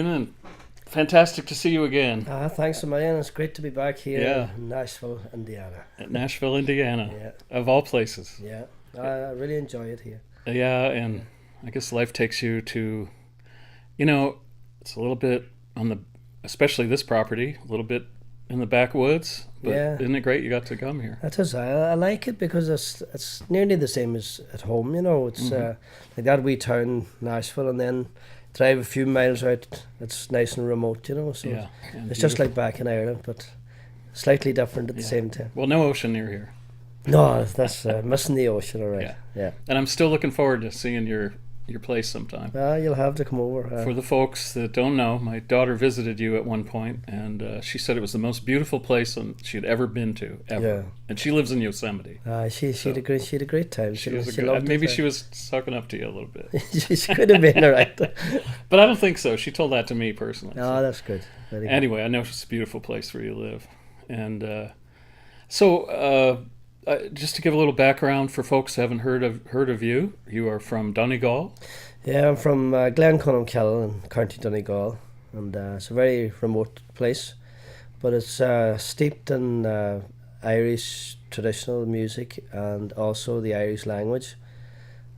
Eunan, fantastic to see you again. Thanks a million. It's great to be back here in Nashville, Indiana. At Nashville, Indiana, Yeah, of all places. yeah. I really enjoy it here. Yeah, and I guess life takes you to, it's a little bit on the, especially this property, a little bit in the backwoods. But isn't it great you got to come here? It is. I like it because it's nearly the same as at home. It's like that wee town, Nashville, and then drive a few miles out. It's nice and remote, So it's just like back in Ireland, but slightly different at the same time. Well, no ocean near here. No, that's missing the ocean, all right. Yeah. And I'm still looking forward to seeing your place sometime. You'll have to come over. For the folks that don't know, my daughter visited you at one point, and she said it was the most beautiful place she had ever been to, ever. Yeah. And she lives in Yosemite. She had a great time. She loved maybe it. She was sucking up to you a little bit. She could have been, all right. But I don't think so. She told that to me personally. Oh, that's good. Very good. Anyway, I know it's a beautiful place where you live. And just to give a little background for folks who haven't heard of you, you are from Donegal. Yeah, I'm from Glenconamkill in County Donegal, and it's a very remote place, but it's steeped in Irish traditional music and also the Irish language,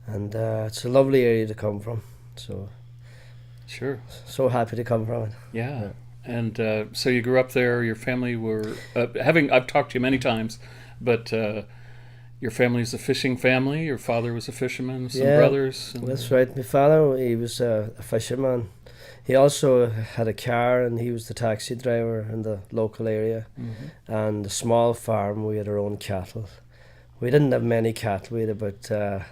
and it's a lovely area to come from. So, sure, so happy to come from it. Yeah. And so you grew up there. Your family were I've talked to you many times, but your family's a fishing family. Your father was a fisherman. Some brothers. That's right. My father, he was a fisherman. He also had a car, and he was the taxi driver in the local area. And a small farm. We had our own cattle. We didn't have many cattle. We had about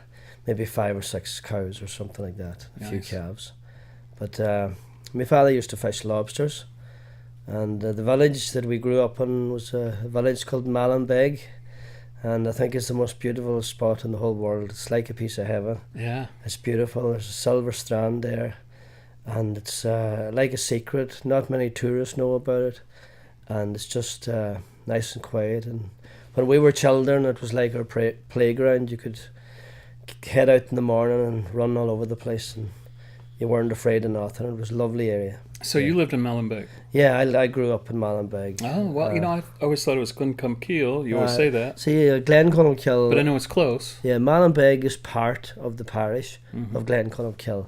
maybe 5 or 6 cows or something like that. A few calves. But my father used to fish lobsters. And the village that we grew up in was a village called Mallinbeg, and I think it's the most beautiful spot in the whole world. It's like a piece of heaven. Yeah. It's beautiful. There's a silver strand there, and it's like a secret. Not many tourists know about it, and it's just nice and quiet. And when we were children, it was like our playground. You could head out in the morning and run all over the place, and you weren't afraid of nothing. It was a lovely area. So you lived in Mallinbeg? Yeah, I grew up in Mallinbeg. Oh, well, I always thought it was Glencomkill. You always say that. See, Glenconamkill. But I know it's close. Yeah, Mallinbeg is part of the parish of Glenconamkill.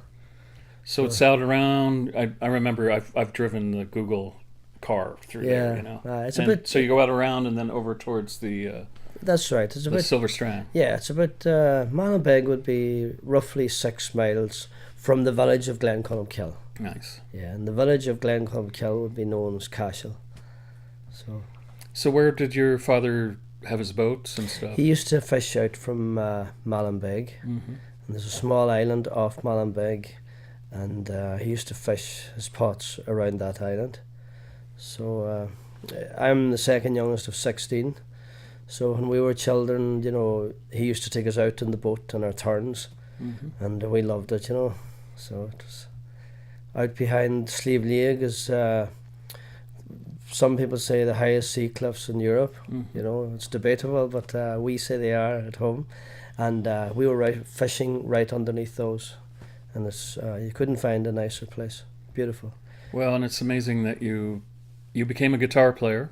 So it's out around, I remember I've driven the Google car through there, it's a bit. So you go out around and then over towards the... That's right. It's a bit Silver Strand. Yeah, it's about... Mallinbeg would be roughly 6 miles from the village of Glenconamkill. Nice. Yeah, and the village of Glenconamkill would be known as Cashel. So where did your father have his boats and stuff? He used to fish out from Mallinbeg. And there's a small island off Mallinbeg, and he used to fish his pots around that island. So I'm the second youngest of 16. So when we were children, he used to take us out in the boat on our turns, and we loved it, So it was... Out behind Slieve League is, some people say, the highest sea cliffs in Europe. It's debatable, but we say they are at home. And we were fishing right underneath those. And it's you couldn't find a nicer place. Beautiful. Well, and it's amazing that you became a guitar player.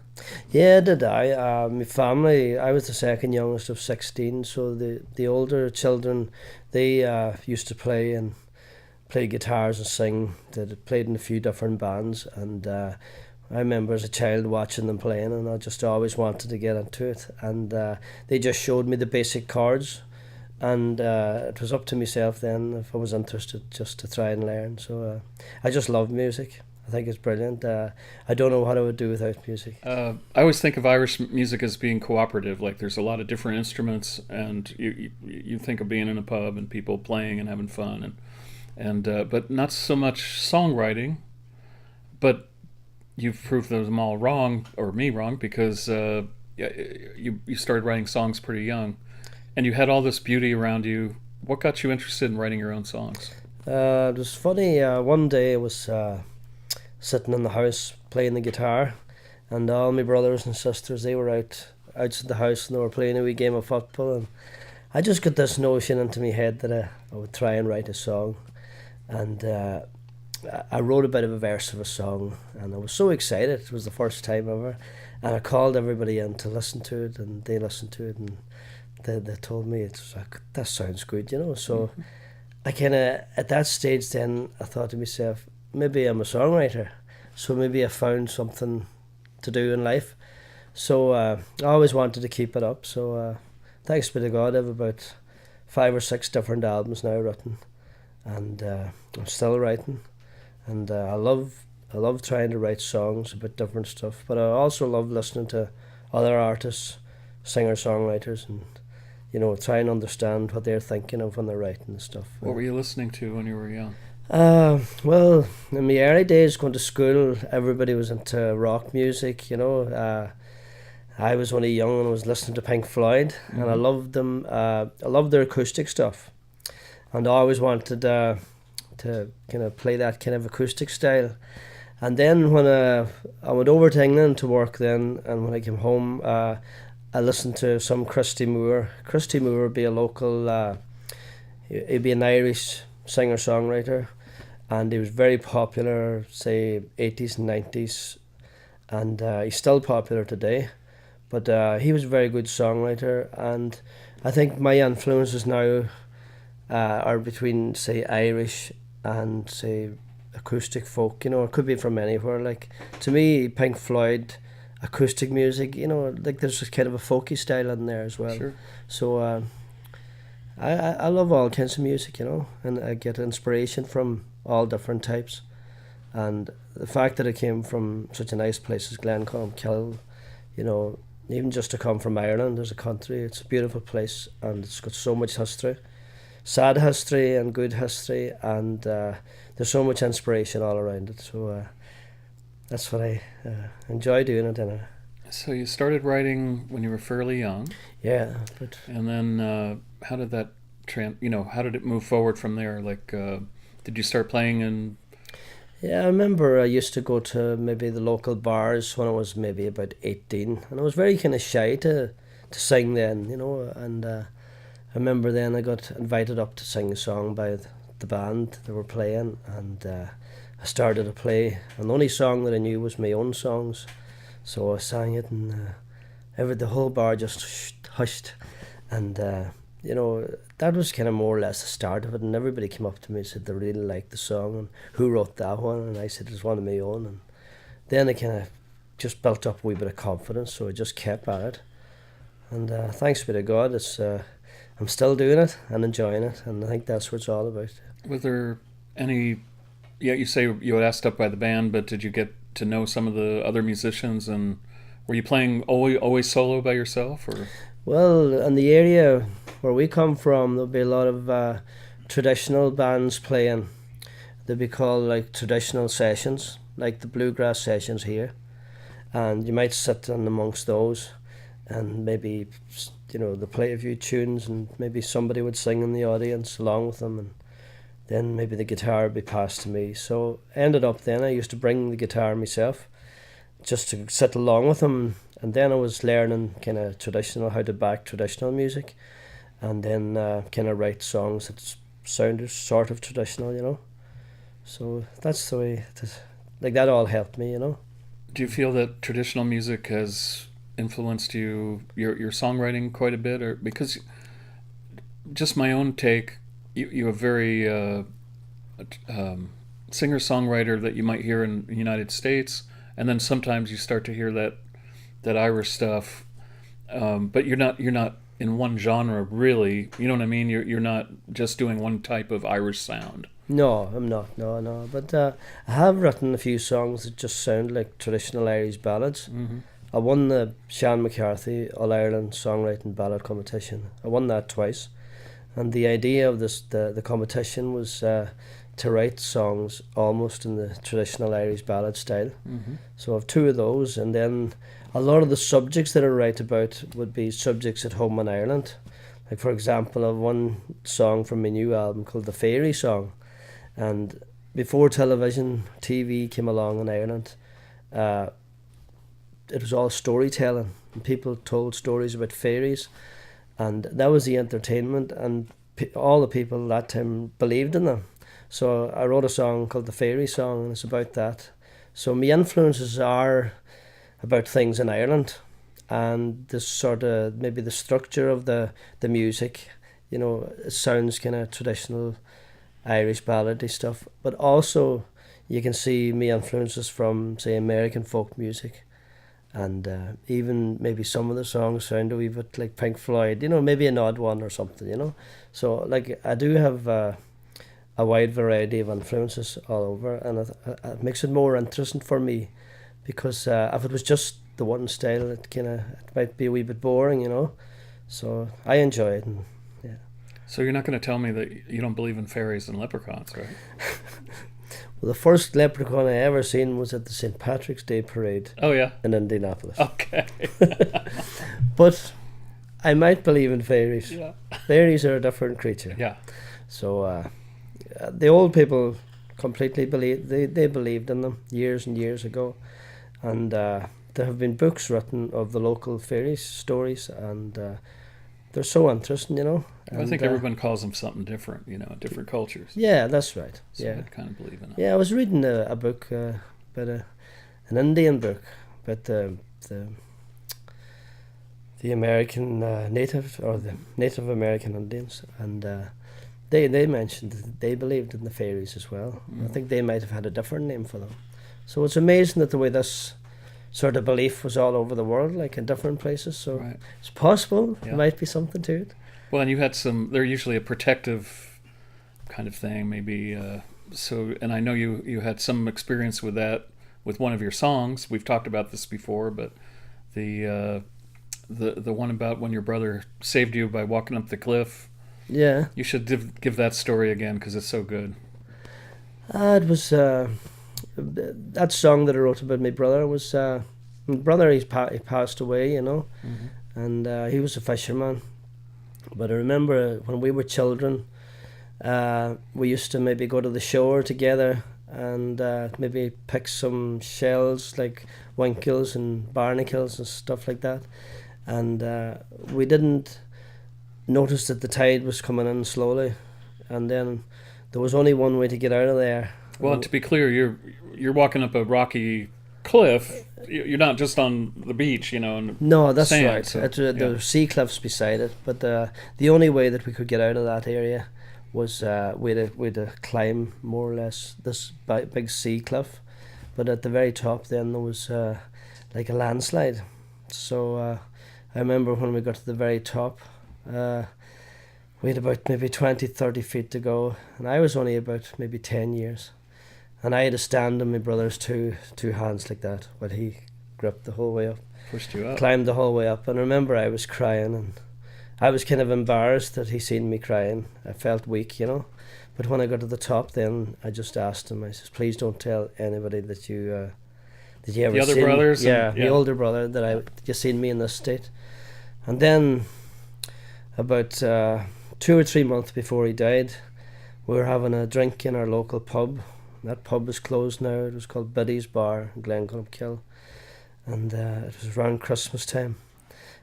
Yeah, did I. My family, I was the second youngest of 16, so the older children, they used to play guitars and sing. They played in a few different bands, and I remember as a child watching them playing, and I just always wanted to get into it. And they just showed me the basic chords, and it was up to myself then if I was interested just to try and learn. So I just love music. I think it's brilliant. I don't know what I would do without music. I always think of Irish music as being cooperative. Like there's a lot of different instruments, and you think of being in a pub and people playing and having fun, and but not so much songwriting. But you've proved them all wrong, or me wrong, because you started writing songs pretty young, and you had all this beauty around you. What got you interested in writing your own songs? It was funny. One day I was sitting in the house playing the guitar, and all my brothers and sisters, they were outside the house, and they were playing a wee game of football, and I just got this notion into my head that I would try and write a song. And I wrote a bit of a verse of a song, and I was so excited. It was the first time ever, and I called everybody in to listen to it, and they listened to it, and they told me it's like, that sounds good, you know. So I kind of, at that stage then, I thought to myself, maybe I'm a songwriter, so maybe I found something to do in life. So I always wanted to keep it up. So thanks be to God, I have about 5 or 6 different albums now written, and I'm still writing, and I love trying to write songs about different stuff, but I also love listening to other artists, singer-songwriters, and try and understand what they're thinking of when they're writing and stuff. What were you listening to when you were young? Well, in my early days going to school, everybody was into rock music, I was only young and was listening to Pink Floyd, and I loved them. I loved their acoustic stuff, and I always wanted to kind of play that kind of acoustic style. And then when I went over to England to work then, and when I came home, I listened to some Christy Moore. Christy Moore would be a local, he'd be an Irish singer-songwriter, and he was very popular, say, 80s and 90s, and he's still popular today. But he was a very good songwriter, and I think my influences now are between, say, Irish and, say, acoustic folk. It could be from anywhere. Like, to me, Pink Floyd, acoustic music, like there's just kind of a folky style in there as well. Sure. So I love all kinds of music, and I get inspiration from all different types. And the fact that I came from such a nice place as Glencombe, even just to come from Ireland as a country, it's a beautiful place, and it's got so much history, sad history and good history, and there's so much inspiration all around it. So that's what I enjoy doing it. So you started writing when you were fairly young. Yeah, but and then how did that how did it move forward from there? Like, did you start playing in? Yeah, I remember I used to go to maybe the local bars when I was maybe about 18, and I was very kind of shy to sing then, and I remember then I got invited up to sing a song by the band they were playing, and I started to play, and the only song that I knew was my own songs, so I sang it, and the whole bar just hushed, and that was kind of more or less the start of it, and everybody came up to me and said they really liked the song, and who wrote that one, and I said it's one of my own, and then I kind of just built up a wee bit of confidence, so I just kept at it, and thanks be to God, I'm still doing it and enjoying it, and I think that's what it's all about. Were there any, you say you were asked up by the band, but did you get to know some of the other musicians, and were you playing always solo by yourself, or? Well, in the area where we come from, there'll be a lot of traditional bands playing. They'll be called like traditional sessions, like the bluegrass sessions here. And you might sit in amongst those, and maybe, they play a few tunes, and maybe somebody would sing in the audience along with them, and then maybe the guitar would be passed to me. So ended up then, I used to bring the guitar myself, just to sit along with them. And then I was learning kind of how to back traditional music, and then kind of write songs that sounded sort of traditional, So that's the way, like that all helped me, Do you feel that traditional music has influenced your songwriting quite a bit, or because just my own take, you have very singer-songwriter that you might hear in the United States, and then sometimes you start to hear that Irish stuff, but you're not in one genre really. You know what I mean? You're not just doing one type of Irish sound. No, I'm not. No. But I have written a few songs that just sound like traditional Irish ballads. Mm-hmm. I won the Sean McCarthy All Ireland Songwriting Ballad Competition. I won that twice, and the idea of the competition was to write songs almost in the traditional Irish ballad style. Mm-hmm. So I have 2 of those, and then a lot of the subjects that I write about would be subjects at home in Ireland. Like, for example, I have one song from my new album called The Fairy Song, and before TV came along in Ireland, it was all storytelling, and people told stories about fairies, and that was the entertainment, and all the people that time believed in them. So I wrote a song called the Fairy Song, and it's about that. So my influences are about things in Ireland, and this sort of maybe the structure of the music. You know, it sounds kind of traditional Irish ballady stuff, but also you can see me influences from, say, American folk music, and even maybe some of the songs sound a wee bit like Pink Floyd, you know, maybe an odd one or something, you know. So like I do have a wide variety of influences all over, and it makes it more interesting for me, because if it was just the one style, it might be a wee bit boring, you know. So I enjoy it, and yeah. So you're not going to tell me that you don't believe in fairies and leprechauns, right? Well, the first leprechaun I ever seen was at the St. Patrick's Day parade. Oh, yeah? In Indianapolis. Okay. But I might believe in fairies. Yeah. Fairies are a different creature. Yeah. So the old people completely believed, they believed in them years and years ago. And there have been books written of the local fairy stories, and they're so interesting, you know. I think everyone calls them something different, you know, different cultures. Yeah, that's right. So yeah, I kind of believe in it. Yeah, I was reading a book, about an Indian book, about the American native, or the Native American Indians, and they mentioned that they believed in the fairies as well. I think they might have had a different name for them. So it's amazing that the way this sort of belief was all over the world, like in different places. So Right. it's possible Yeah. there might be something to it. Well, and you had they're usually a protective kind of thing, maybe. So, and I know you had some experience with that with one of your songs. We've talked about this before, but the one about when your brother saved you by walking up the cliff. Yeah. You should give that story again, because it's so good. It was that song that I wrote about my brother was my brother. He passed away, you know, and he was a fisherman. But I remember when we were children, we used to maybe go to the shore together and maybe pick some shells like winkles and barnacles and stuff like that. And we didn't notice that the tide was coming in slowly, and then there was only one way to get out of there. Well, and to be clear, you're walking up a rocky cliff. You're not just on the beach, you know. And no, that's sand, right. So, There were sea cliffs beside it, but the only way that we could get out of that area was we had to climb more or less this big sea cliff. But at the very top, then there was like a landslide. So I remember when we got to the very top, we had about maybe 20, 30 feet to go, and I was only about maybe 10 years. And I had to stand on my brother's two hands like that, while he gripped the whole way up. Pushed you up. Climbed the whole way up. And I remember I was crying, and I was kind of embarrassed that he seen me crying. I felt weak, you know. But when I got to the top, then I just asked him, I says, please don't tell anybody that you ever the other seen brothers? Yeah, And, the older brother, that you seen me in this state. And then about 2 or 3 months before he died, we were having a drink in our local pub. That pub is closed now. It was called Biddy's Bar in Glencolumbkille, and it was around Christmas time.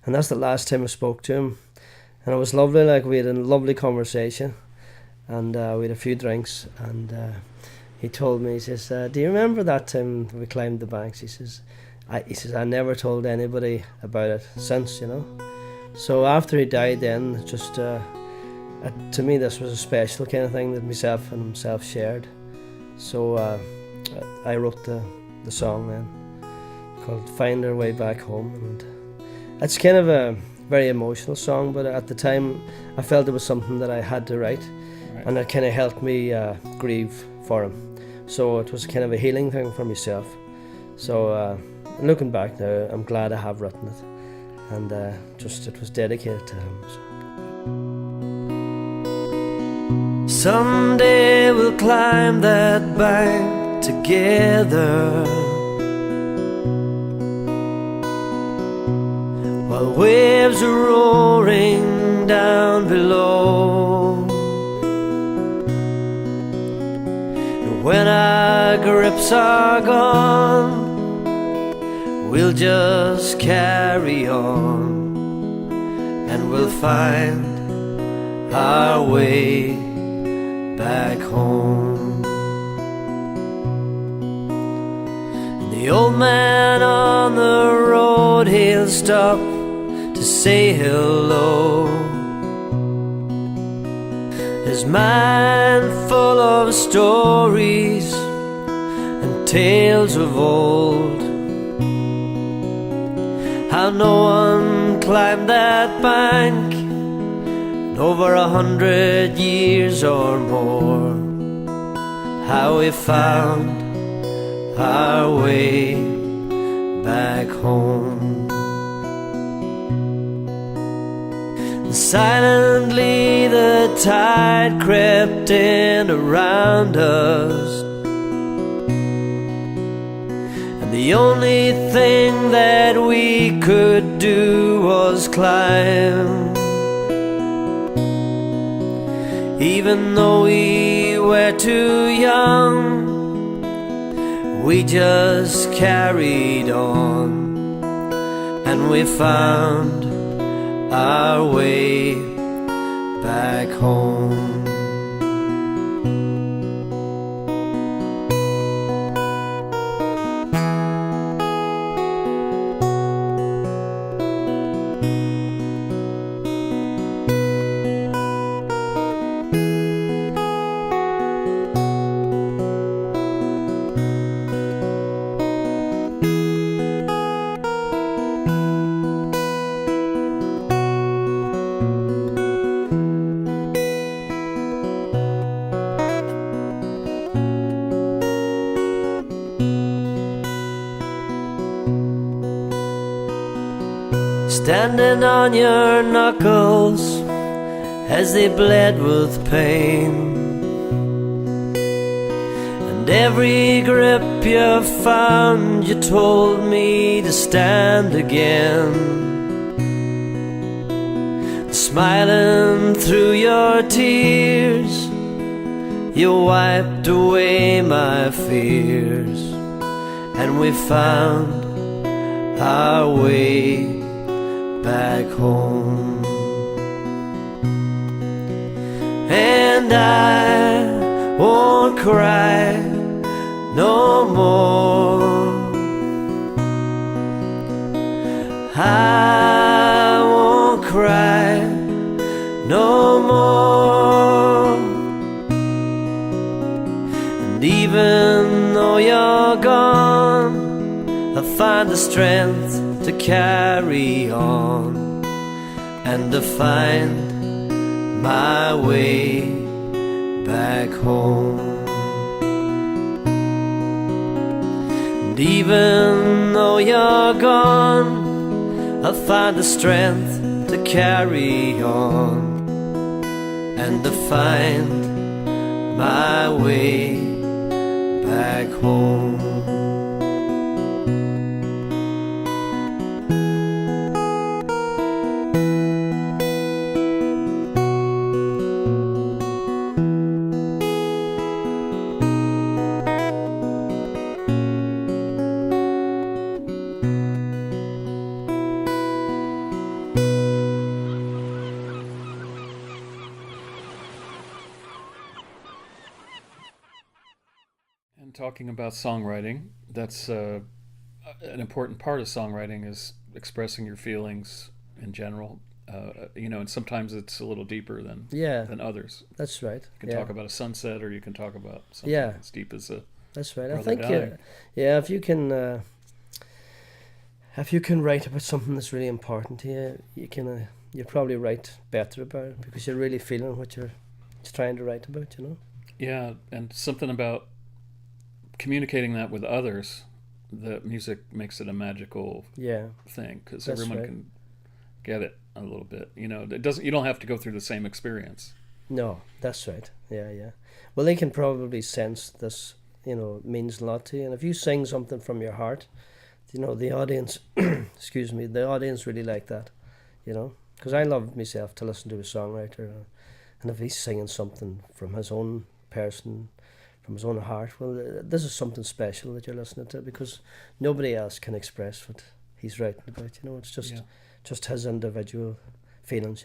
And that's the last time I spoke to him, and it was lovely. Like, we had a lovely conversation, and we had a few drinks, and he told me, he says, do you remember that time we climbed the banks? He says, I never told anybody about it since, you know. So after he died, then just to me this was a special kind of thing that myself and himself shared. So I wrote the song then, called Find Our Way Back Home, and it's kind of a very emotional song, but at the time I felt it was something that I had to write, and it kind of helped me grieve for him. So it was kind of a healing thing for myself. So looking back now, I'm glad I have written it, and it was dedicated to him. So. Someday we'll climb that bank together, while waves are roaring down below. And when our grips are gone, we'll just carry on, and we'll find our way back home. The old man on the road, he'll stop to say hello. His mind full of stories and tales of old. How no one climbed that bank in over 100 years or more. How we found our way back home. And silently the tide crept in around us, and the only thing that we could do was climb. Even though we were too young, we just carried on, and we found our way back home. Standing on your knuckles as they bled with pain, and every grip you found, you told me to stand again. Smiling through your tears, you wiped away my fears, and we found our way back home. And I won't cry no more. I won't cry no more. And even though you're gone, I find the strength to carry on and to find my way back home. And even though you're gone, I'll find the strength to carry on and to find my way back home. Talking about songwriting, that's an important part of songwriting is expressing your feelings in general. And sometimes it's a little deeper than others. That's right. You can talk about a sunset, or you can talk about something as deep as a. That's right. I think if you can write about something that's really important to you, you probably write better about it because you're really feeling what you're trying to write about. Yeah, and something about communicating that with others, the music makes it a magical thing because everyone can get it a little bit. It doesn't. You don't have to go through the same experience. No, that's right. Yeah. Well, they can probably sense this. Means a lot to you, and if you sing something from your heart, the audience, excuse me, the audience really like that. Because I love myself to listen to a songwriter, and if he's singing something from his own person, from his own heart, well, this is something special that you're listening to because nobody else can express what he's writing about. It's just his individual feelings.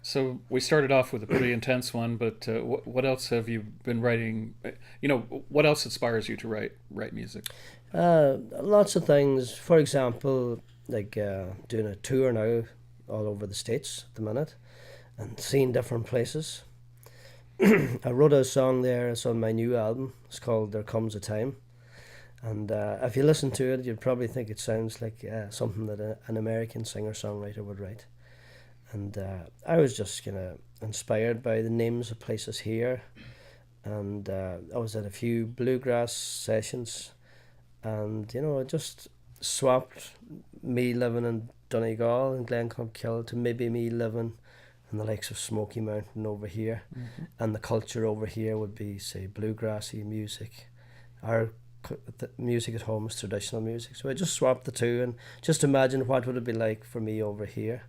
So we started off with a pretty intense one, but what else have you been writing? What else inspires you to write music? Lots of things. For example, like doing a tour now all over the States at the minute and seeing different places. I wrote a song there. It's on my new album. It's called There Comes a Time. And if you listen to it, you'd probably think it sounds like something that an American singer-songwriter would write. And I was just kind of inspired by the names of places here. And I was at a few bluegrass sessions. And, you know, I just swapped me living in Donegal and Glencomkill to maybe me living in the likes of Smoky Mountain over here. Mm-hmm. And the culture over here would be, say, bluegrassy music. Our the music at home is traditional music. So I just swapped the two and just imagine what would it be like for me over here.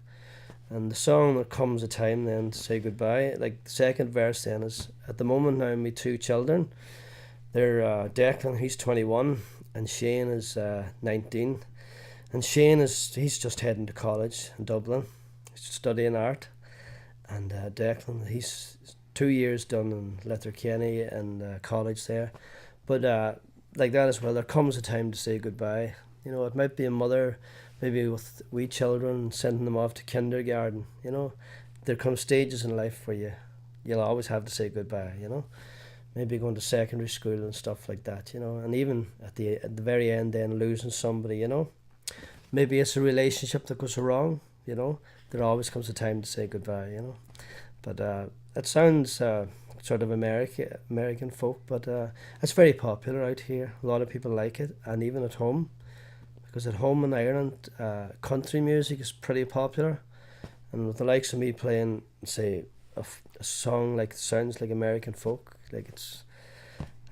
And the song There Comes a Time then to say goodbye, like the second verse then is, at the moment now my two children, they're Declan, he's 21, and Shane is 19. And Shane he's just heading to college in Dublin. He's studying art. And Declan, he's 2 years done in Letterkenny and college there. But like that as well, there comes a time to say goodbye. You know, it might be a mother, maybe with wee children, sending them off to kindergarten. You know, there come stages in life where you'll always have to say goodbye. You know, maybe going to secondary school and stuff like that. You know, and even at the very end, then losing somebody. You know, maybe it's a relationship that goes wrong. You know, there always comes a time to say goodbye. You know, but it sounds sort of American folk, but it's very popular out here. A lot of people like it, and even at home, because at home in Ireland, country music is pretty popular, and with the likes of me playing, say, a song like sounds like American folk, like it's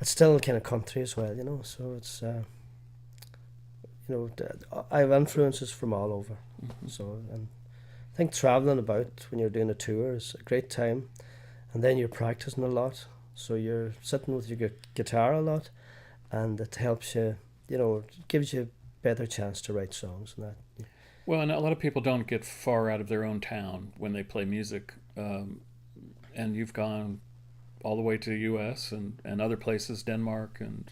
still kind of country as well, you know. So it's you know, I have influences from all over. Mm-hmm. So and I think traveling about when you're doing a tour is a great time. And then you're practicing a lot, so you're sitting with your guitar a lot, and it helps you, you know, it gives you a better chance to write songs and that. Well, and a lot of people don't get far out of their own town when they play music, and you've gone all the way to the U.S. and other places, Denmark and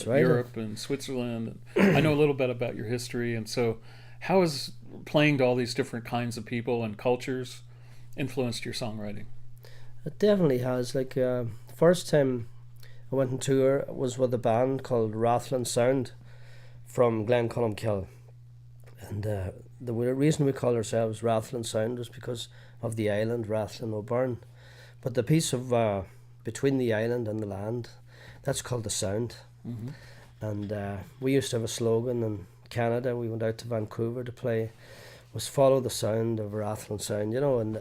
right. Europe and Switzerland. And I know a little bit about your history, and so how has playing to all these different kinds of people and cultures influenced your songwriting? It definitely has. Like, first time I went on tour was with a band called Rathlin Sound from Glencomkill. And the reason we call ourselves Rathlin Sound was because of the island, Rathlin O'Byrne. But the piece of between the island and the land, that's called the Sound. Mm-hmm. And we used to have a slogan in Canada. We went out to Vancouver to play, was follow the sound of Rathlin Sound, you know, and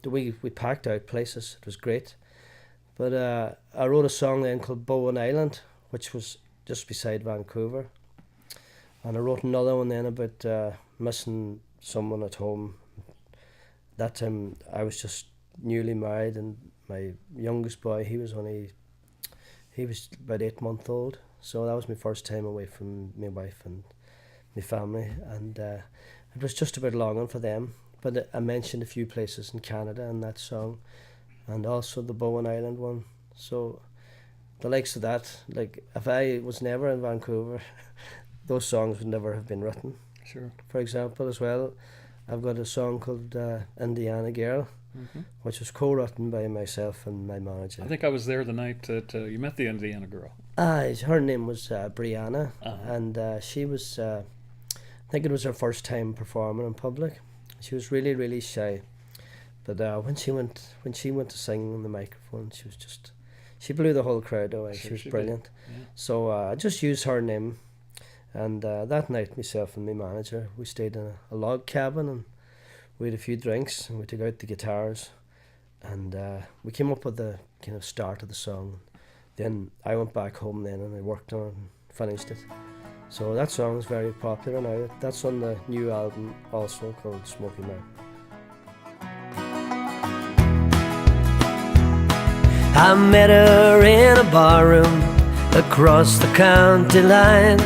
we packed out places. It was great. But I wrote a song then called Bowen Island, which was just beside Vancouver. And I wrote another one then about missing someone at home. That time I was just newly married, and my youngest boy, he was about 8 months old. So that was my first time away from my wife and my family, and it was just about longing for them. But I mentioned a few places in Canada in that song, and also the Bowen Island one. So the likes of that, like if I was never in Vancouver, those songs would never have been written. Sure. For example, as well, I've got a song called Indiana Girl, mm-hmm. which was co-written by myself and my manager. I think I was there the night that you met the Indiana girl. Her name was Brianna, uh-huh. and she was... I think it was her first time performing in public. She was really, really shy, but when she went to sing on the microphone, she blew the whole crowd away. Sure, she was brilliant. Yeah. So I just used her name, and that night, myself and my manager, we stayed in a log cabin, and we had a few drinks, and we took out the guitars, and we came up with the kind of start of the song. Then I went back home then, and I worked on it and finished it. So that song is very popular now. That's on the new album also called Smoky Mountain. I met her in a barroom across the county line.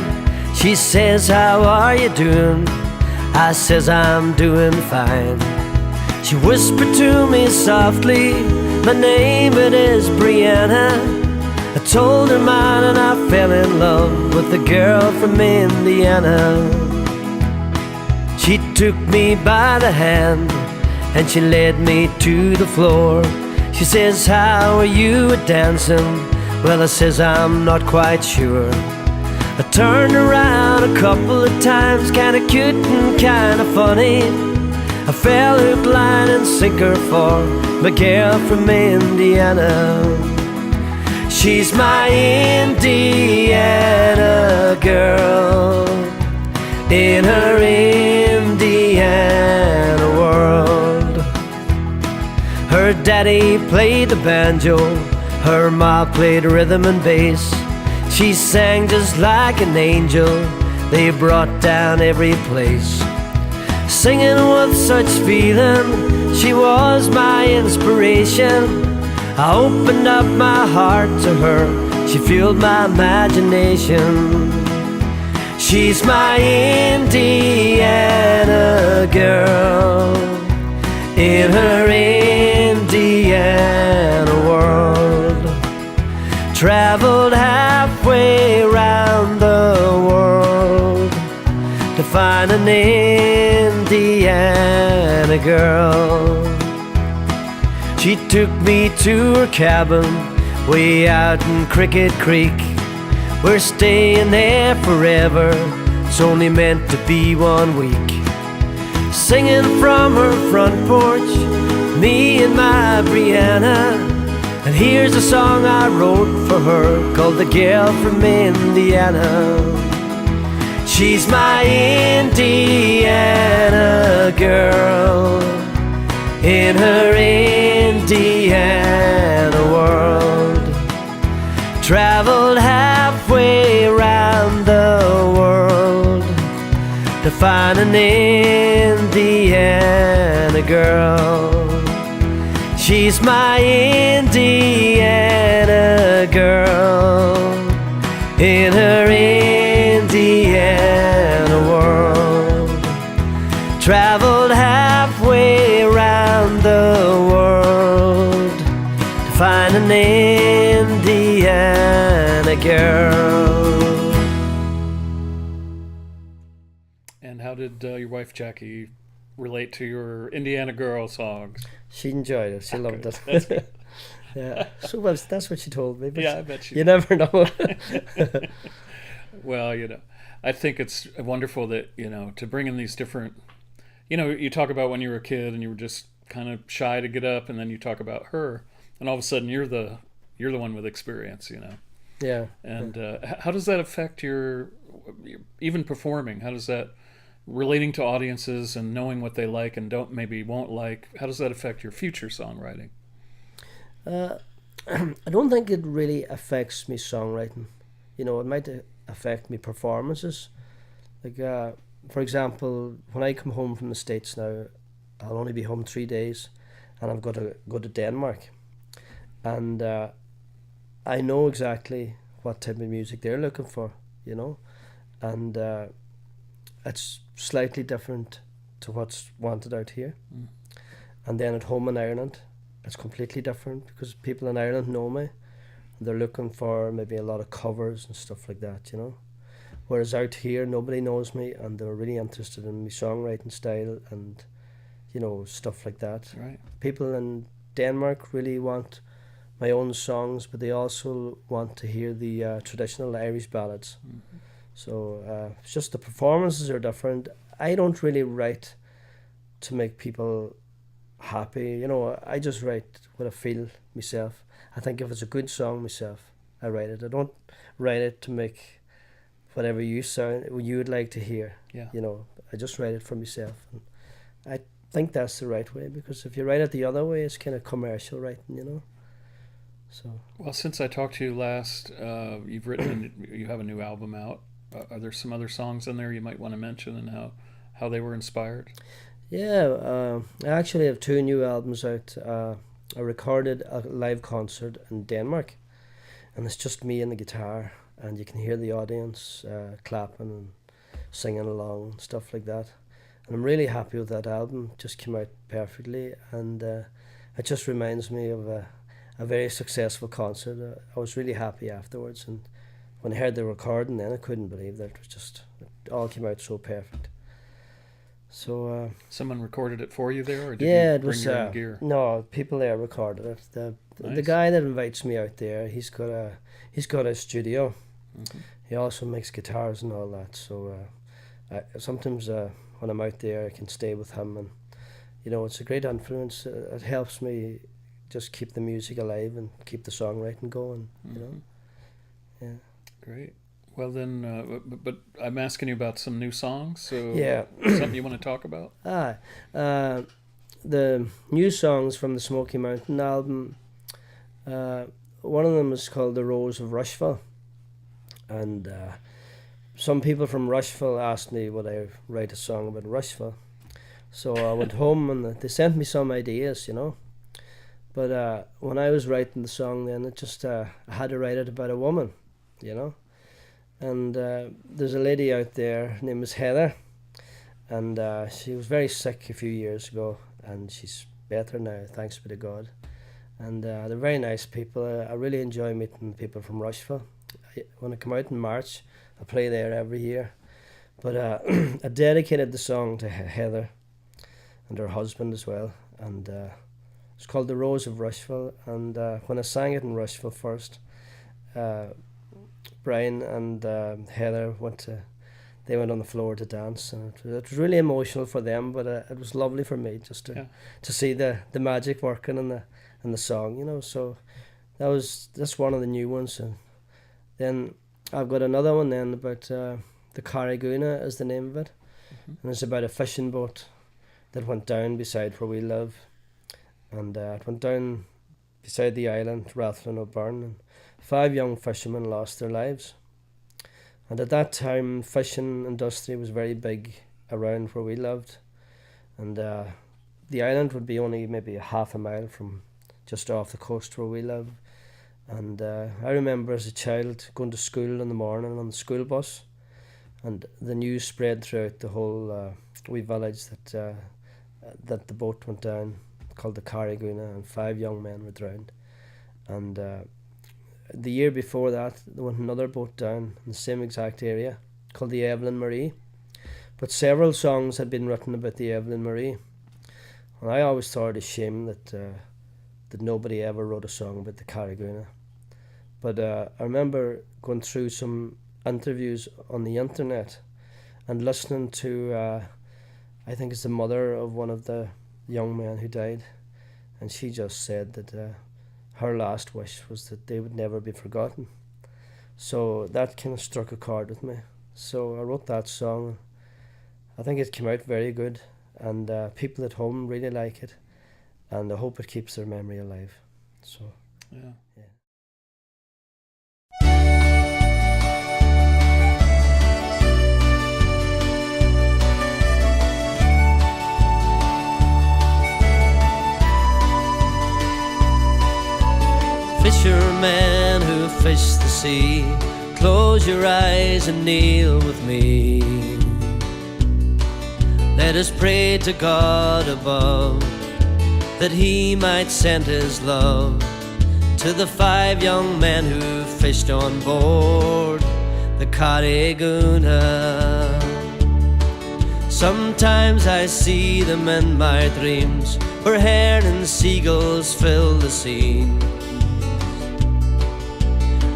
She says, "How are you doing?" I says, "I'm doing fine." She whispered to me softly, "My name it is Brianna. I told her mine and I fell in love with the girl from Indiana. She took me by the hand and she led me to the floor. She says, how are you at dancing? Well, I says, I'm not quite sure. I turned around a couple of times, kinda cute and kinda funny. I fell hook, line and sinker for my girl from Indiana. She's my Indiana girl in her Indiana world. Her daddy played the banjo, her ma played rhythm and bass. She sang just like an angel, they brought down every place. Singing with such feeling, she was my inspiration. I opened up my heart to her, she fueled my imagination. She's my Indiana girl in her Indiana world. Traveled halfway around the world to find an Indiana girl. She took me to her cabin way out in Cricket Creek. We're staying there forever, it's only meant to be 1 week. Singing from her front porch, me and my Brianna. And here's a song I wrote for her called The Girl from Indiana. She's my Indiana girl in her Indiana world. Traveled halfway around the world to find an Indiana girl. She's my Indiana girl in her Indiana world. Traveled halfway around the world to find an Indiana girl. And how did your wife Jackie relate to your Indiana girl songs? She enjoyed it. She loved it. That's good. Yeah. So well, that's what she told me. But Yeah, I bet you never know. Well, I think it's wonderful that, to bring in these different, you talk about when you were a kid and you were just kind of shy to get up, and then you talk about her, and all of a sudden you're the one with experience, Yeah. And how does that affect your even performing? How does that, relating to audiences and knowing what they like and won't like, how does that affect your future songwriting? I don't think it really affects me songwriting. It might affect me performances. Like, for example, when I come home from the States now, I'll only be home 3 days, and I've got to go to Denmark. And I know exactly what type of music they're looking for, and it's slightly different to what's wanted out here. And then at home in Ireland, it's completely different because people in Ireland know me. They're looking for maybe a lot of covers and stuff like that, Whereas out here, nobody knows me, and they're really interested in my songwriting style and, stuff like that. Right. People in Denmark really want my own songs, but they also want to hear the traditional Irish ballads. Mm-hmm. So it's just the performances are different. I don't really write to make people happy. I just write what I feel myself. I think if it's a good song myself, I write it. I don't write it to make whatever you would like to hear. Yeah. I just write it for myself. And I think that's the right way, because if you write it the other way, it's kind of commercial writing, So. Well, since I talked to you last, you have a new album out. Are there some other songs in there you might want to mention, and how they were inspired? Yeah, I actually have 2 new albums out. I recorded a live concert in Denmark, and it's just me and the guitar, and you can hear the audience clapping and singing along and stuff like that. And I'm really happy with that album. It just came out perfectly, and it just reminds me of a a very successful concert. I was really happy afterwards, and when I heard the recording, then I couldn't believe that it all came out so perfect. So someone recorded it for you there, or did yeah, you it bring was your own gear? no, people there recorded it. The Nice. guy that invites me out there, he's got a studio. Mm-hmm. He also makes guitars and all that. So sometimes when I'm out there, I can stay with him, and it's a great influence. It helps me just keep the music alive and keep the songwriting going. Mm-hmm. Yeah. Great. Well then, but I'm asking you about some new songs. So Yeah. something you want to talk about? The new songs from the Smoky Mountain album. One of them is called "The Rose of Rushville," and some people from Rushville asked me would I write a song about Rushville. So I went home and they sent me some ideas, But when I was writing the song, then it just I had to write it about a woman, And there's a lady out there, her name is Heather, and she was very sick a few years ago, and she's better now, thanks be to God. And they're very nice people. I really enjoy meeting people from Rushville. When I come out in March, I play there every year. But I dedicated the song to Heather and her husband as well, and it's called "The Rose of Rushville." And when I sang it in Rushville first, Brian and Heather went on the floor to dance, and it was really emotional for them, but it was lovely for me just to see the magic working in the song, So that's one of the new ones. And then I've got another one then about the Carriguna is the name of it, and it's about a fishing boat that went down beside where we live, and it went down beside the island Rathlin O'Byrne, and 5 young fishermen lost their lives. And at that time, fishing industry was very big around where we lived, and the island would be only maybe a half a mile from just off the coast where we live. And I remember as a child going to school in the morning on the school bus, and the news spread throughout the whole wee village that the boat went down, called the Carriguna, and 5 young men were drowned. And the year before that, there went another boat down in the same exact area, called the Evelyn Marie. But several songs had been written about the Evelyn Marie, and I always thought it a shame that nobody ever wrote a song about the Carriguna. But I remember going through some interviews on the internet and listening to, I think it's the mother of one of the young men who died, and she just said that her last wish was that they would never be forgotten. So that kind of struck a chord with me. So I wrote that song. I think it came out very good, and people at home really like it, and I hope it keeps their memory alive. So yeah. Fishermen who fish the sea, close your eyes and kneel with me. Let us pray to God above, that He might send His love to the 5 young men who fished on board the Carriguna. Sometimes I see them in my dreams, where heron and seagulls fill the scene,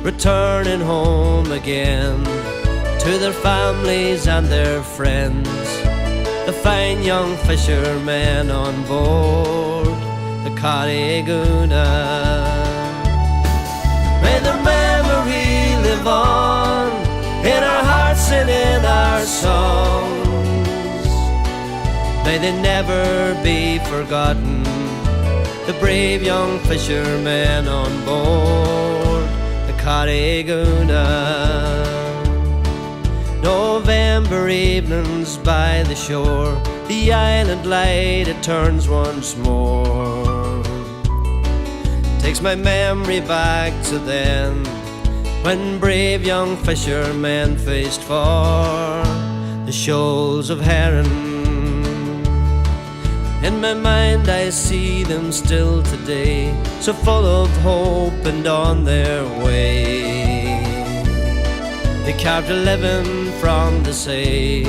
returning home again to their families and their friends, the fine young fishermen on board the Carriguna. May their memory live on in our hearts and in our songs. May they never be forgotten, the brave young fishermen on board Carriguna. November evenings by the shore, the island light it turns once more, takes my memory back to then, when brave young fishermen fished for the shoals of herring In my mind I see them still today, so full of hope and on their way. They carved a living from the sea,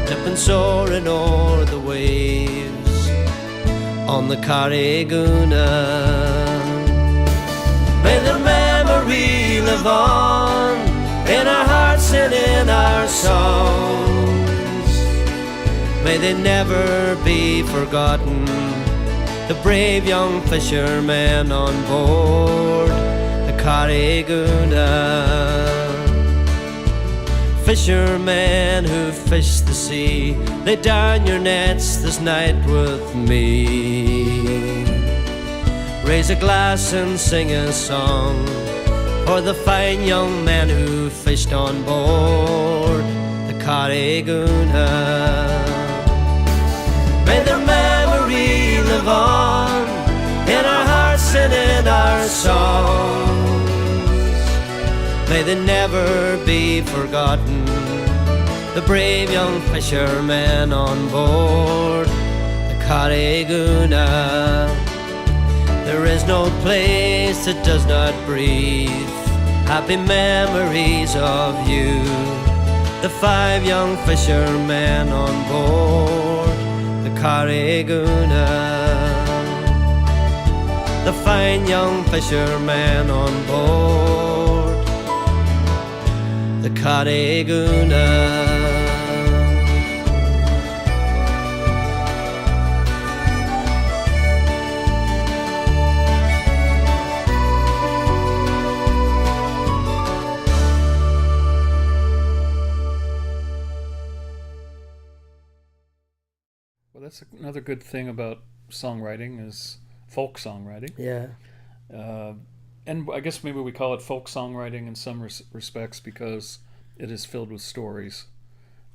dipping soaring o'er the waves on the Carriguna. May their memory live on in our hearts and in our songs. May they never be forgotten, the brave young fishermen on board the Carriguna. Fishermen who fish the sea, lay down your nets this night with me. Raise a glass and sing a song for the fine young men who fished on board the Carriguna. May their memory live on in our hearts and in our songs. May they never be forgotten, the brave young fishermen on board the Carriguna. There is no place that does not breathe happy memories of you, the 5 young fishermen on board the Carriguna. The fine young fishermen on board the Carriguna. Well, that's another good thing about songwriting is folk songwriting. Yeah. And I guess maybe we call it folk songwriting in some respects because it is filled with stories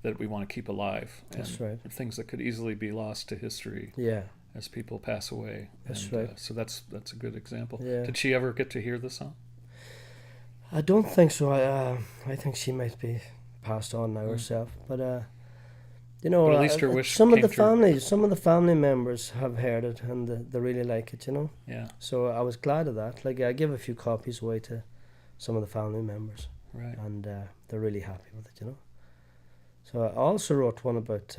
that we want to keep alive. That's right. And things that could easily be lost to history. Yeah. As people pass away. That's right. So that's a good example. Yeah. Did she ever get to hear the song? I don't think so. I think she might be passed on now herself. But you know, but at least her wish some of came the true. family members have heard it and they really like it. You know. Yeah. So I was glad of that. Like I give a few copies away to some of the family members. Right. And they're really happy with it. You know. So I also wrote one about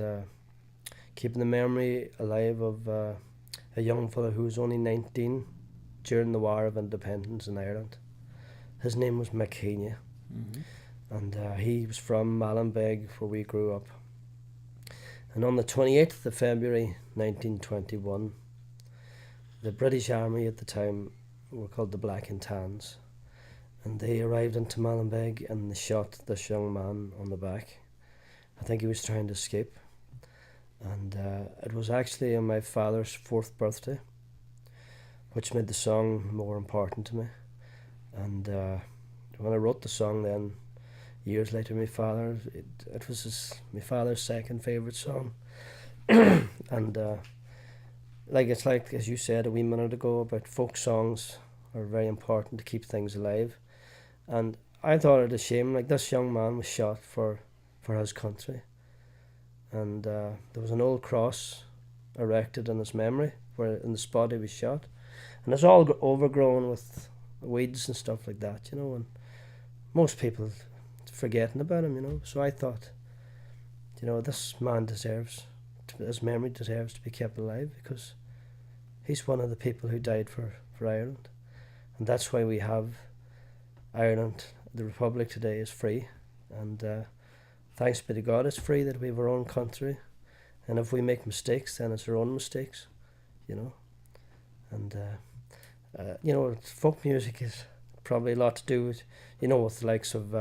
keeping the memory alive of a young fellow who was only 19 during the War of Independence in Ireland. His name was Mc Intyre, and he was from Mallinbeg, where we grew up. And on the 28th of February 1921, the British Army at the time were called the Black and Tans, and they arrived into Mallinbeg and they shot this young man on the back. I think he was trying to escape. And it was actually on my father's 4th birthday, which made the song more important to me. And when I wrote the song then, years later, my father, it was my father's 2nd favourite song. And like it's like, as you said a wee minute ago, about folk songs are very important to keep things alive. And I thought it a shame, like this young man was shot for his country. And there was an old cross erected in his memory, where in the spot he was shot. And it's all overgrown with weeds and stuff like that, you know, and most people forgetting about him, you know. So I thought, you know, this man his memory deserves to be kept alive, because he's one of the people who died for Ireland. And that's why we have Ireland, the Republic today is free. And thanks be to God it's free, that we have our own country. And if we make mistakes, then it's our own mistakes, you know. And you know, folk music is probably a lot to do with, you know, with the likes of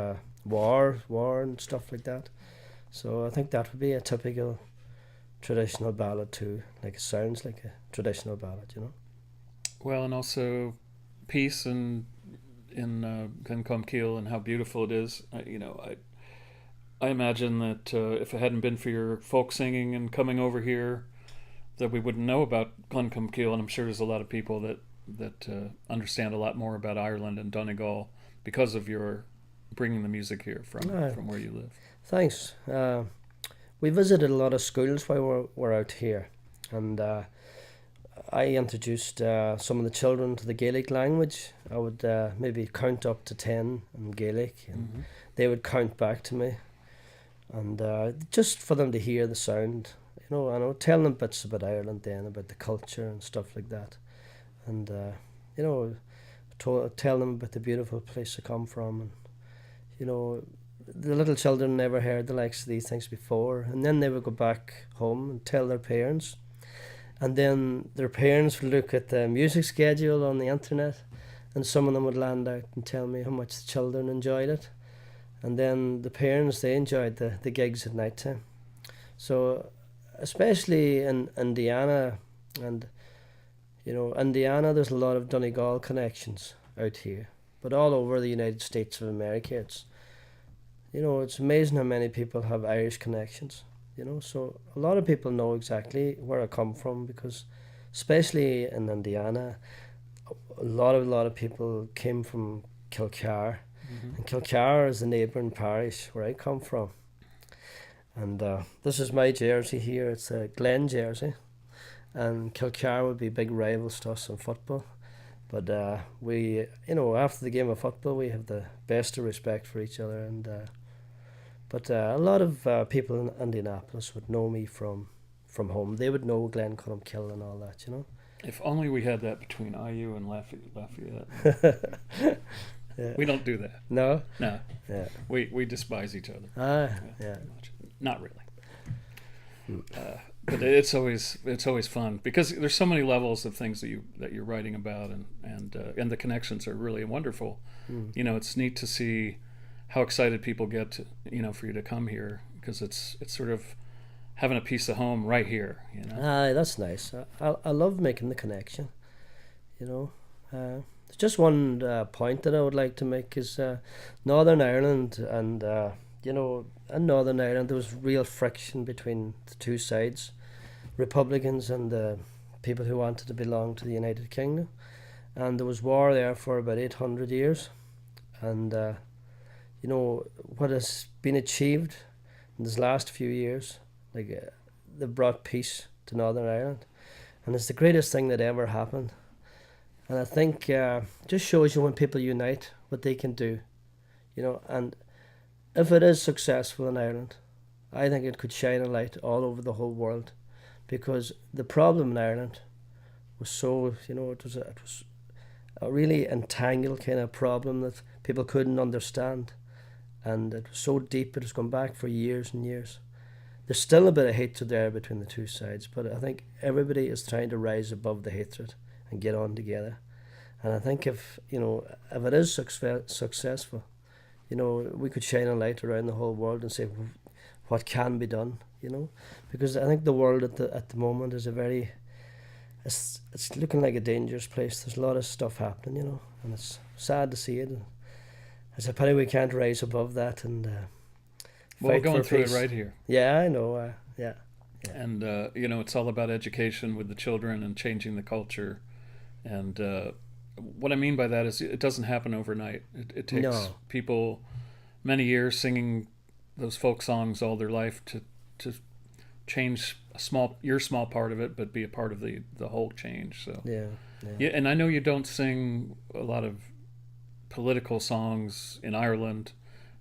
war and stuff like that. So I think that would be a typical traditional ballad too. Like it sounds like a traditional ballad, you know. Well, and also peace and in Clonmacnoise and how beautiful it is. You know, I imagine that if it hadn't been for your folk singing and coming over here, that we wouldn't know about Clonmacnoise, and I'm sure there's a lot of people that understand a lot more about Ireland and Donegal because of your bringing the music here from where you live. Thanks. We visited a lot of schools while we're out here, and I introduced some of the children to the Gaelic language. I would maybe count up to 10 in Gaelic, and they would count back to me, and just for them to hear the sound, you know, and I would tell them bits about Ireland then, about the culture and stuff like that, and you know, tell them about the beautiful place I come from, and you know, the little children never heard the likes of these things before, and then they would go back home and tell their parents, and then their parents would look at the music schedule on the internet, and some of them would land out and tell me how much the children enjoyed it, and then the parents, they enjoyed the gigs at night time. So especially in Indiana, and you know, Indiana, there's a lot of Donegal connections out here, but all over the United States of America, it's, you know, it's amazing how many people have Irish connections, you know. So a lot of people know exactly where I come from, because especially in Indiana, a lot of people came from Kilcar, and Kilcar is the neighbouring parish where I come from. And this is my jersey here. It's a Glen jersey, and Kilcar would be big rivals to us in football. But we, you know, after the game of football, we have the best of respect for each other. And but a lot of people in Indianapolis would know me from home. They would know Glencullen and all that, you know. If only we had that between IU and Lafayette. Yeah. We don't do that. No? No. Yeah. We despise each other. Yeah. Not really. But it's always fun, because there's so many levels of things that you're writing about, and the connections are really wonderful. You know, it's neat to see how excited people get to, you know, for you to come here, because it's sort of having a piece of home right here, you know. That's nice. I love making the connection, you know. There's just one point that I would like to make is Northern Ireland, and you know, in Northern Ireland there was real friction between the two sides, Republicans and the people who wanted to belong to the United Kingdom, and there was war there for about 800 years, and you know, what has been achieved in these last few years, like they've brought peace to Northern Ireland, and it's the greatest thing that ever happened. And I think just shows you when people unite what they can do, you know. And if it is successful in Ireland, I think it could shine a light all over the whole world, because the problem in Ireland was so, you know, it was a really entangled kind of problem that people couldn't understand, and it was so deep, it was gone back for years and years. There's still a bit of hatred there between the two sides, but I think everybody is trying to rise above the hatred and get on together. And I think if, you know, if it is successful, you know, we could shine a light around the whole world and say what can be done, you know, because I think the world at the moment is it's looking like a dangerous place. There's a lot of stuff happening, you know, and it's sad to see it. It's a pity we can't rise above that and well, we're going through it right here. Yeah, I know. Yeah. And you know, it's all about education with the children and changing the culture. And what I mean by that is it doesn't happen overnight. It takes people many years singing those folk songs all their life to change your small part of it, but be a part of the whole change. So yeah. And I know you don't sing a lot of political songs in Ireland.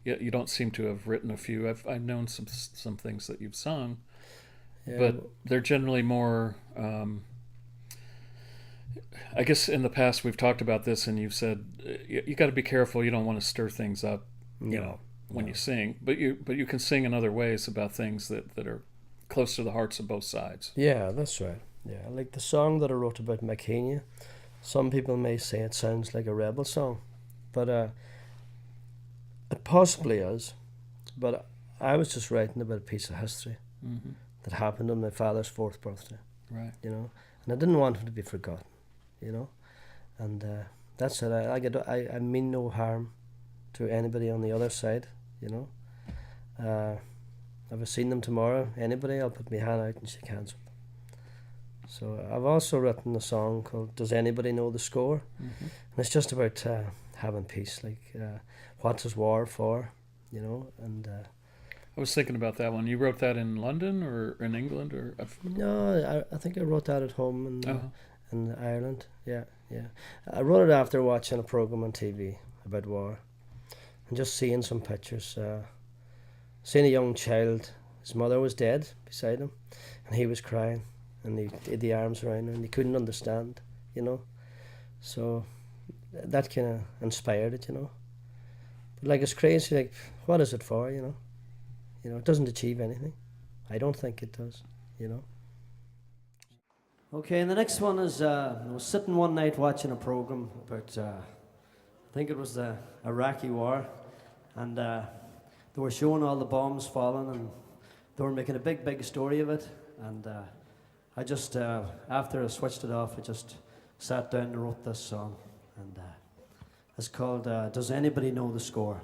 Yet you don't seem to have written a few. I've known some things that you've sung, but they're generally more. I guess in the past we've talked about this, and you've said you got to be careful. You don't want to stir things up, you know, when you sing. But you can sing in other ways about things that are close to the hearts of both sides. Yeah, that's right. Yeah, like the song that I wrote about Mc Intyre. Some people may say it sounds like a rebel song, but it possibly is. But I was just writing about a piece of history that happened on my father's 4th birthday. Right. You know, and I didn't want him to be forgotten. You know, and that's it. I mean no harm to anybody on the other side. You know, if I seen them tomorrow, anybody, I'll put my hand out and shake hands with them. So I've also written a song called "Does Anybody Know the Score?" And it's just about having peace. Like, what is war for? You know, and I was thinking about that one. You wrote that in London or in England or? No, I think I wrote that at home Uh-huh. in Ireland. Yeah, yeah. I wrote it after watching a program on TV about war, and just seeing some pictures. Seeing a young child, his mother was dead beside him, and he was crying, and he had the arms around her, and he couldn't understand, you know. So that kind of inspired it, you know. But like, it's crazy. Like, what is it for, you know? You know, it doesn't achieve anything. I don't think it does, you know. Okay, and the next one is, I was sitting one night watching a program about, I think it was the Iraqi war, and they were showing all the bombs falling, and they were making a big story of it, and I just, after I switched it off, I just sat down and wrote this song, and it's called Does Anybody Know the Score?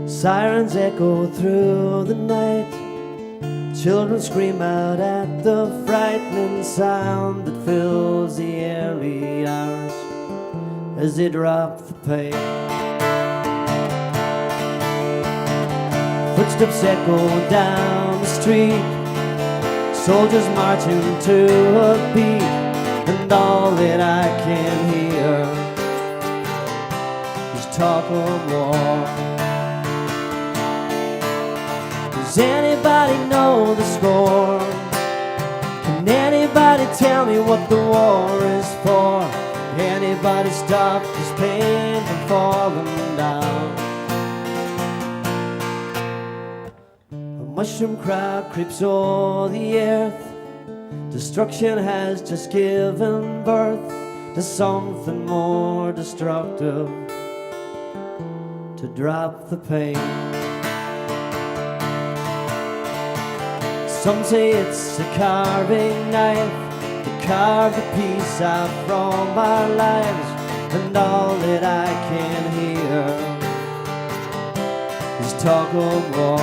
Sirens echo through the night. Children scream out at the frightening sound that fills the early hours as they drop the pain. Footsteps echo down the street, soldiers marching to a beat, and all that I can hear is talk of war. Does anybody know the score? Can anybody tell me what the war is for? Anybody stop this pain from falling down? A mushroom crowd creeps o'er the earth. Destruction has just given birth to something more destructive, to drop the pain. Some say it's a carving knife to carve a piece out from our lives, and all that I can hear is talk of war.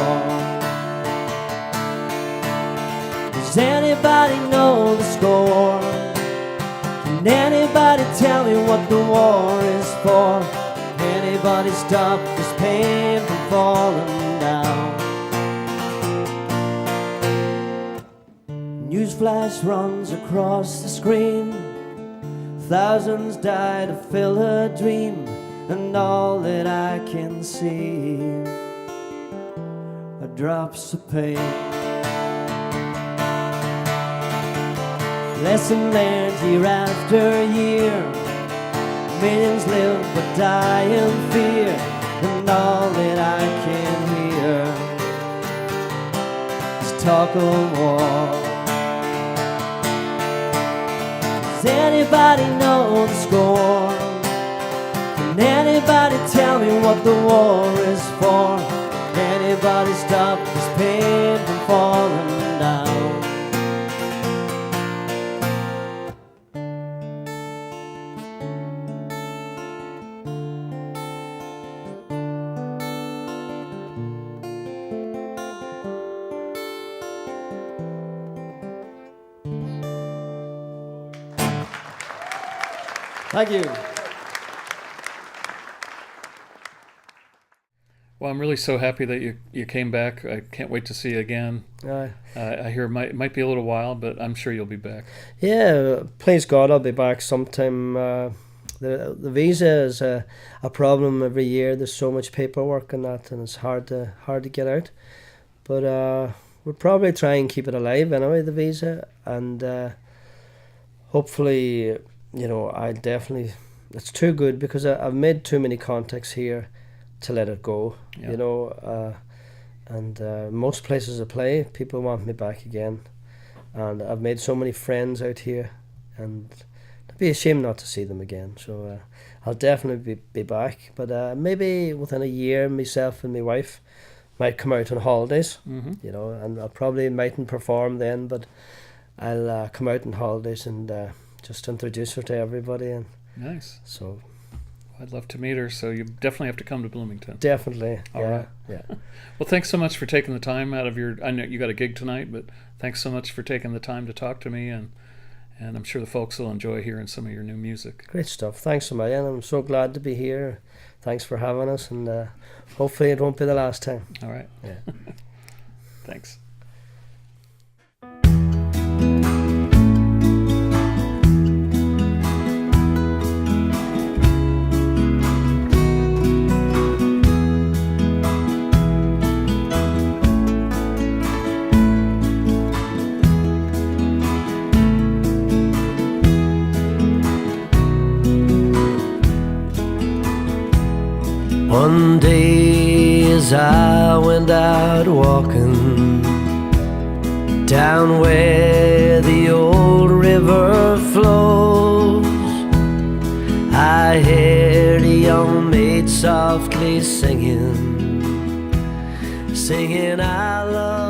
Does anybody know the score? Can anybody tell me what the war is for? Anybody stop this pain from falling down? Newsflash runs across the screen. Thousands die to fill a dream, and all that I can see are drops of pain. Lesson learned year after year. Millions live but die in fear, and all that I can hear is talk of war. Does anybody know the score? Can anybody tell me what the war is for? Anybody stop this pain from falling down? Thank you. Well, I'm really so happy that you came back. I can't wait to see you again. I hear it might be a little while, but I'm sure you'll be back. Yeah, please God, I'll be back sometime. The visa is a problem every year. There's so much paperwork and that, and it's hard to get out. But we'll probably try and keep it alive anyway, the visa, and hopefully, you know, it's too good because I've made too many contacts here to let it go, Yeah. you know, and most places I play, people want me back again, and I've made so many friends out here, and it'd be a shame not to see them again, so I'll definitely be back, but maybe within a year, myself and my wife might come out on holidays, you know, and I probably mightn't perform then, but I'll come out on holidays and just introduce her to everybody, and Nice. so I'd love to meet her. So you definitely have to come to Bloomington. Definitely. All yeah. right. Yeah. Well, thanks so much for taking the time out of your. I know you got a gig tonight, but thanks so much for taking the time to talk to me, and I'm sure the folks will enjoy hearing some of your new music. Great stuff. Thanks a million. I'm so glad to be here. Thanks for having us, and hopefully it won't be the last time. All right. Yeah. Thanks. One day as I went out walking down where the old river flows, I heard a young maid softly singing, I love